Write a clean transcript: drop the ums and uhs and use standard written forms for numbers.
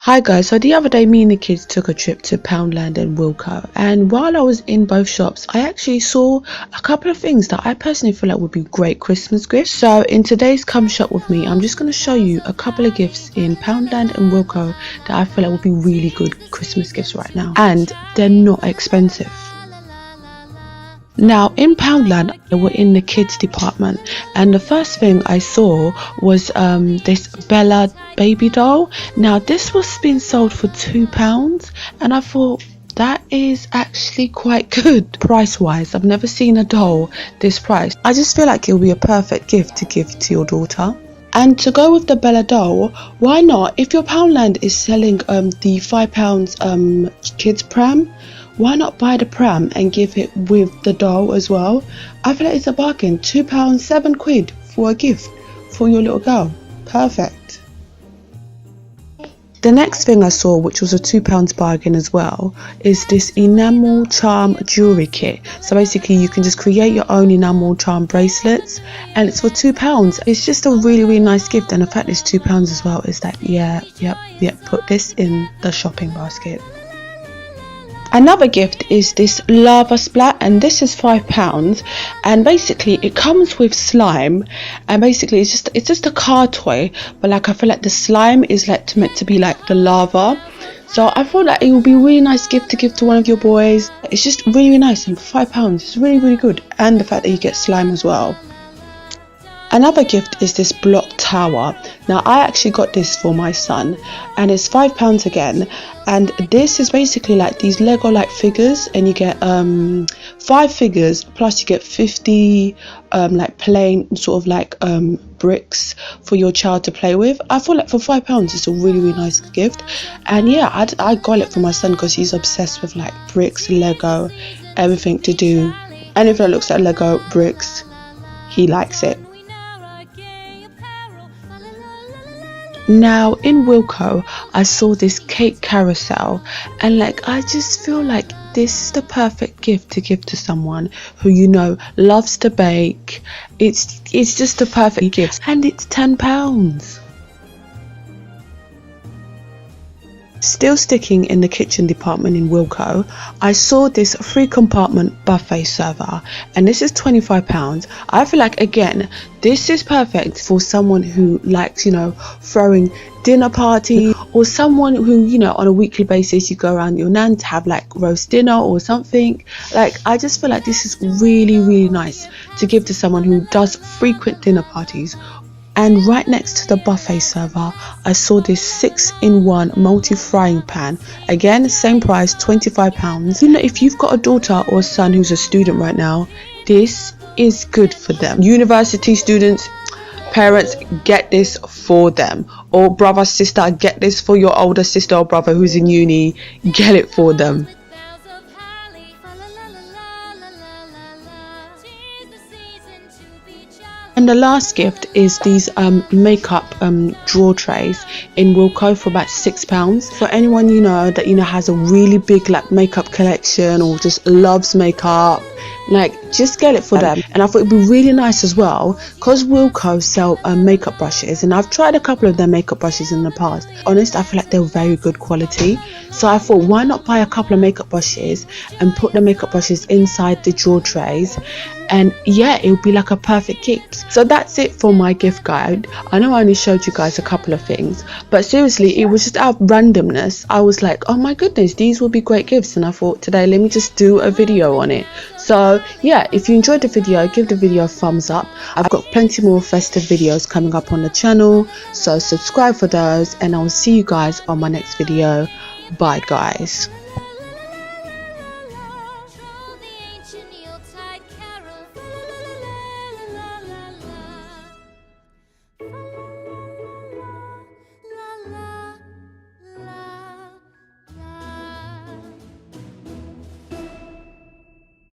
Hi guys, so the other day me and the kids took a trip to Poundland and Wilko, and while I was in both shops I actually saw a couple of things that I personally feel like would be great Christmas gifts. So in today's Come Shop With Me, I'm just going to show you a couple of gifts in Poundland and Wilko that I feel like would be really good Christmas gifts right now, and they're not expensive. Now in Poundland, we're in the kids department, and the first thing I saw was this Bella baby doll. Now this was being sold for £2, and I thought that is actually quite good price wise. I've never seen a doll this price. I just feel like it would be a perfect gift to give to your daughter. And to go with the Bella doll, why not, if your Poundland is selling the £5 kids pram, why not buy the pram and give it with the doll as well? I feel like it's a bargain. £2, £7 for a gift for your little girl. Perfect. The next thing I saw, which was a £2 bargain as well, is this enamel charm jewelry kit. So basically you can just create your own enamel charm bracelets, and it's for £2. It's just a really nice gift, and the fact it's £2 as well is like, yep, put this in the shopping basket. Another gift is this lava splat, and this is £5, and basically it comes with slime, and basically it's just a car toy, but like I feel like the slime is like meant to be like the lava. So I thought that it would be a really nice gift to give to one of your boys. It's just really nice, and for £5 it's really good, and the fact that you get slime as well. Another gift is this block tower. Now I actually got this for my son, and it's £5 again, and this is basically like these Lego like figures, and you get 5 figures plus you get 50 like plain sort of like bricks for your child to play with. I feel like for £5 it's a really nice gift, and yeah, I got it for my son because he's obsessed with like bricks, Lego, everything to do anything that looks like Lego bricks, he likes it. Now in Wilko I saw this cake carousel, and like I just feel like this is the perfect gift to give to someone who you know loves to bake. It's just the perfect gift, and it's £10. Still sticking in the kitchen department in Wilko, I saw this 3-compartment buffet server, and this is £25. I feel like again this is perfect for someone who likes, you know, throwing dinner party, or someone who, you know, on a weekly basis you go around your nan to have like roast dinner or something. Like I just feel like this is really nice to give to someone who does frequent dinner parties. And right next to the buffet server I saw this 6-in-1 multi-frying pan. Again, same price, £25. You know, if you've got a daughter or a son who's a student right now, this is good for them. University students, parents, get this for them. Or brother, sister, get this for your older sister or brother who's in uni. Get it for them. And the last gift is these makeup drawer trays in Wilko for about £6. For anyone you know that has a really big like makeup collection, or just loves makeup, like just get it for them. And I thought it'd be really nice as well, because Wilko sell makeup brushes, and I've tried a couple of their makeup brushes in the past. Honest, I feel like they're very good quality, so I thought why not buy a couple of makeup brushes and put the makeup brushes inside the drawer trays, and yeah, it would be like a perfect gift. So that's it for my gift guide. I know I only showed you guys a couple of things, but seriously it was just out of randomness. I was like, oh my goodness, these will be great gifts, and I thought today let me just do a video on it. So yeah, if you enjoyed the video, give the video a thumbs up. I've got plenty more festive videos coming up on the channel, so subscribe for those, and I will see you guys on my next video. Bye guys.